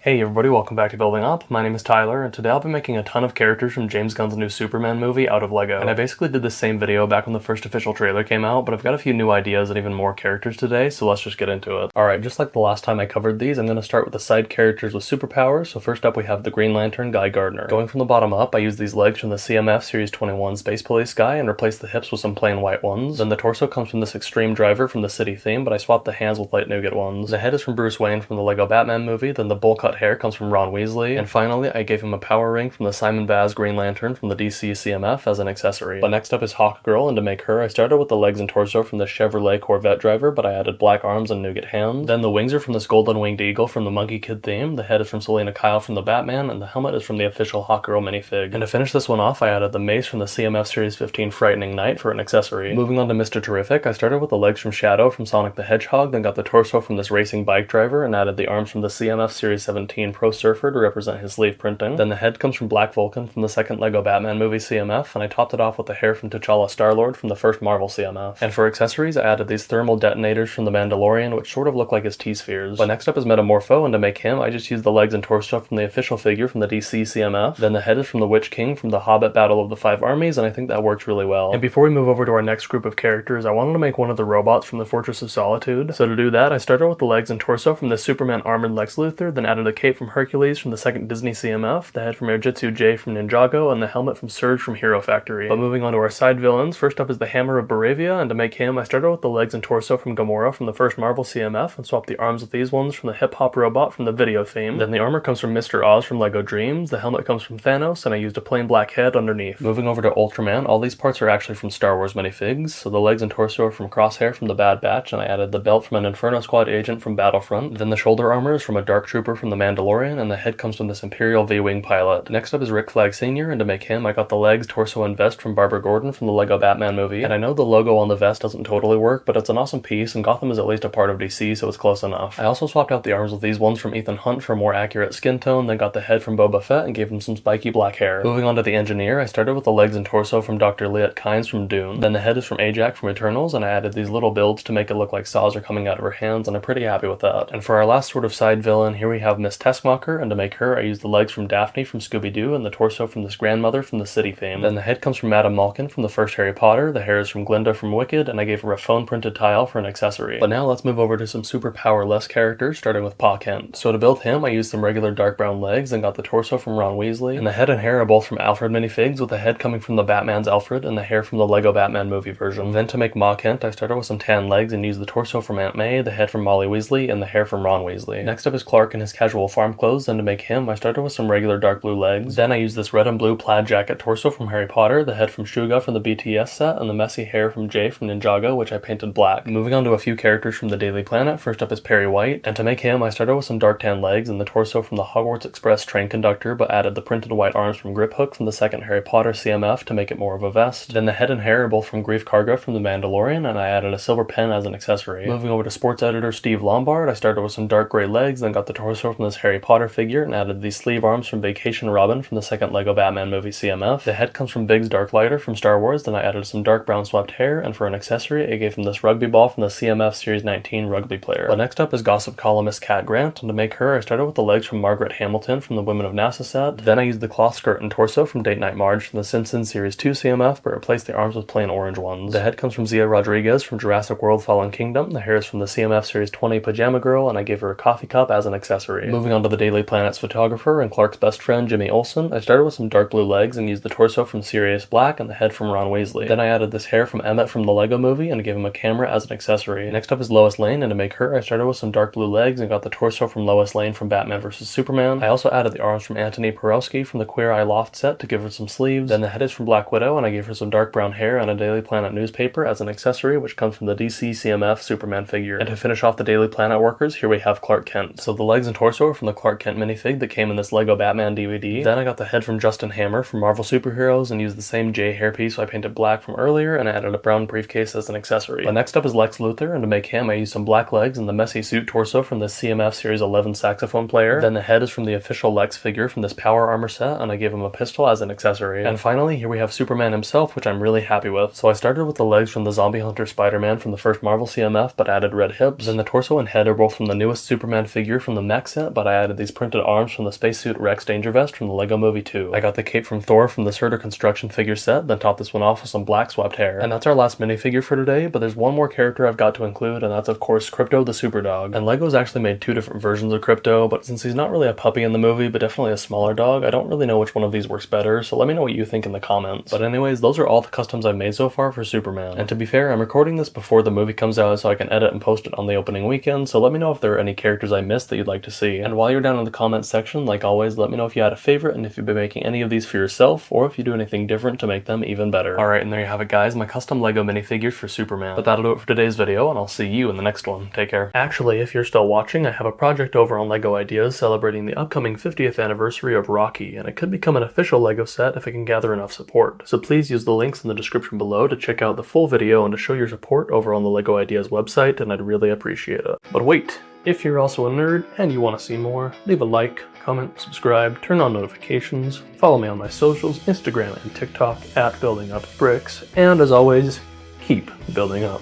Hey everybody, welcome back to Building Up. My name is Tyler, and today I'll be making a ton of characters from James Gunn's new Superman movie out of Lego. And I basically did the same video back when the first official trailer came out, but I've got a few new ideas and even more characters today, so let's just get into it. Alright, just like the last time I covered these, I'm going to start with the side characters with superpowers. So first up we have the Green Lantern, Guy Gardner. Going from the bottom up, I used these legs from the CMF Series 21 Space Police guy and replaced the hips with some plain white ones. Then the torso comes from this Extreme Driver from the City theme, but I swapped the hands with light nougat ones. The head is from Bruce Wayne from the Lego Batman movie, then the bowl cut hair comes from Ron Weasley, and finally I gave him a power ring from the Simon Baz Green Lantern from the DC CMF as an accessory. But next up is Hawkgirl, and to make her I started with the legs and torso from the Chevrolet Corvette driver, but I added black arms and nougat hands. Then the wings are from this Golden Winged Eagle from the Monkey Kid theme, the head is from Selena Kyle from the Batman, and the helmet is from the official Hawkgirl minifig. And to finish this one off I added the mace from the CMF Series 15 Frightening Knight for an accessory. Moving on to Mr. Terrific, I started with the legs from Shadow from Sonic the Hedgehog, then got the torso from this racing bike driver, and added the arms from the CMF Series 17 Pro Surfer to represent his sleeve printing. Then the head comes from Black Vulcan from the second Lego Batman movie CMF, and I topped it off with the hair from T'Challa Star-Lord from the first Marvel CMF. And for accessories, I added these thermal detonators from the Mandalorian, which sort of look like his T-spheres. But next up is Metamorpho, and to make him, I just used the legs and torso from the official figure from the DC CMF. Then the head is from the Witch King from the Hobbit Battle of the Five Armies, and I think that works really well. And before we move over to our next group of characters, I wanted to make one of the robots from the Fortress of Solitude. So to do that, I started with the legs and torso from the Superman Armored Lex Luthor, then added a cape from Hercules from the second Disney CMF, the head from Airjitsu J from Ninjago, and the helmet from Surge from Hero Factory. But moving on to our side villains, first up is the Hammer of Baravia, and to make him, I started with the legs and torso from Gamora from the first Marvel CMF, and swapped the arms with these ones from the hip-hop robot from the video theme. Then the armor comes from Mr. Oz from Lego Dreams, the helmet comes from Thanos, and I used a plain black head underneath. Moving over to Ultraman, all these parts are actually from Star Wars minifigs, so the legs and torso are from Crosshair from the Bad Batch, and I added the belt from an Inferno Squad agent from Battlefront. Then the shoulder armor is from a Dark Trooper from the Mandalorian, and the head comes from this Imperial V-Wing pilot. Next up is Rick Flag Sr., and to make him, I got the legs, torso, and vest from Barbara Gordon from the Lego Batman movie. And I know the logo on the vest doesn't totally work, but it's an awesome piece, and Gotham is at least a part of DC, so it's close enough. I also swapped out the arms with these ones from Ethan Hunt for a more accurate skin tone, then got the head from Boba Fett and gave him some spiky black hair. Moving on to the Engineer, I started with the legs and torso from Dr. Liet Kynes from Dune. Then the head is from Ajak from Eternals, and I added these little builds to make it look like saws are coming out of her hands, and I'm pretty happy with that. And for our last sort of side villain, here we have Miss Tessmacher, and to make her, I used the legs from Daphne from Scooby-Doo and the torso from this grandmother from the City theme. Then the head comes from Madame Malkin from the first Harry Potter, the hair is from Glinda from Wicked, and I gave her a phone printed tile for an accessory. But now let's move over to some super powerless characters, starting with Pa Kent. So to build him, I used some regular dark brown legs and got the torso from Ron Weasley, and the head and hair are both from Alfred minifigs, with the head coming from the Batman's Alfred and the hair from the Lego Batman movie version. Then to make Ma Kent, I started with some tan legs and used the torso from Aunt May, the head from Molly Weasley, and the hair from Ron Weasley. Next up is Clark in his casual farm clothes, and to make him, I started with some regular dark blue legs. Then I used this red and blue plaid jacket torso from Harry Potter, the head from Shuga from the BTS set, and the messy hair from Jay from Ninjago, which I painted black. Moving on to a few characters from the Daily Planet, first up is Perry White, and to make him, I started with some dark tan legs and the torso from the Hogwarts Express train conductor, but added the printed white arms from Grip Hook from the second Harry Potter CMF to make it more of a vest. Then the head and hair are both from Grief Karga from the Mandalorian, and I added a silver pen as an accessory. Moving over to sports editor Steve Lombard, I started with some dark gray legs, then got the torso from this Harry Potter figure, and added these sleeve arms from Vacation Robin from the second Lego Batman movie CMF. The head comes from Biggs Darklighter from Star Wars, then I added some dark brown swept hair, and for an accessory, I gave him this rugby ball from the CMF Series 19 rugby player. But next up is gossip columnist Kat Grant, and to make her, I started with the legs from Margaret Hamilton from the Women of NASA set. Then I used the cloth skirt and torso from Date Night Marge from the Simpsons Series 2 CMF, but replaced the arms with plain orange ones. The head comes from Zia Rodriguez from Jurassic World Fallen Kingdom, the hair is from the CMF Series 20 Pajama Girl, and I gave her a coffee cup as an accessory. Moving on to the Daily Planet's photographer and Clark's best friend Jimmy Olsen, I started with some dark blue legs and used the torso from Sirius Black and the head from Ron Weasley. Then I added this hair from Emmett from the Lego movie and gave him a camera as an accessory. Next up is Lois Lane, and to make her, I started with some dark blue legs and got the torso from Lois Lane from Batman vs. Superman. I also added the arms from Antony Porowski from the Queer Eye Loft set to give her some sleeves. Then the head is from Black Widow, and I gave her some dark brown hair and a Daily Planet newspaper as an accessory, which comes from the DC CMF Superman figure. And to finish off the Daily Planet workers, here we have Clark Kent. So the legs and torso are from the Clark Kent minifig that came in this Lego Batman DVD. Then I got the head from Justin Hammer from Marvel Superheroes and used the same J hairpiece I painted black from earlier, and I added a brown briefcase as an accessory. But next up is Lex Luthor, and to make him, I used some black legs and the messy suit torso from the CMF Series 11 saxophone player. Then the head is from the official Lex figure from this Power Armor set, and I gave him a pistol as an accessory. And finally, here we have Superman himself, which I'm really happy with. So I started with the legs from the Zombie Hunter Spider-Man from the first Marvel CMF, but added red hips. Then the torso and head are both from the newest Superman figure from the mech set, but I added these printed arms from the spacesuit Rex Danger Vest from the Lego Movie 2. I got the cape from Thor from the Surtur construction figure set, then topped this one off with some black swapped hair. And that's our last minifigure for today, but there's one more character I've got to include, and that's of course Krypto the super dog. And Lego's actually made two different versions of Krypto, but since he's not really a puppy in the movie, but definitely a smaller dog, I don't really know which one of these works better, so let me know what you think in the comments. But anyways, those are all the customs I've made so far for Superman. And to be fair, I'm recording this before the movie comes out so I can edit and post it on the opening weekend, so let me know if there are any characters I missed that you'd like to see. And while you're down in the comments section, like always, let me know if you had a favorite and if you've been making any of these for yourself, or if you do anything different to make them even better. Alright, and there you have it guys, my custom Lego minifigures for Superman. But that'll do it for today's video, and I'll see you in the next one. Take care. Actually, if you're still watching, I have a project over on LEGO Ideas celebrating the upcoming 50th anniversary of Rocky, and it could become an official LEGO set if it can gather enough support. So please use the links in the description below to check out the full video and to show your support over on the LEGO Ideas website, and I'd really appreciate it. But wait! If you're also a nerd and you want to see more, leave a like, comment, subscribe, turn on notifications, follow me on my socials, Instagram and TikTok @BuildingUpBricks, and as always, keep building up.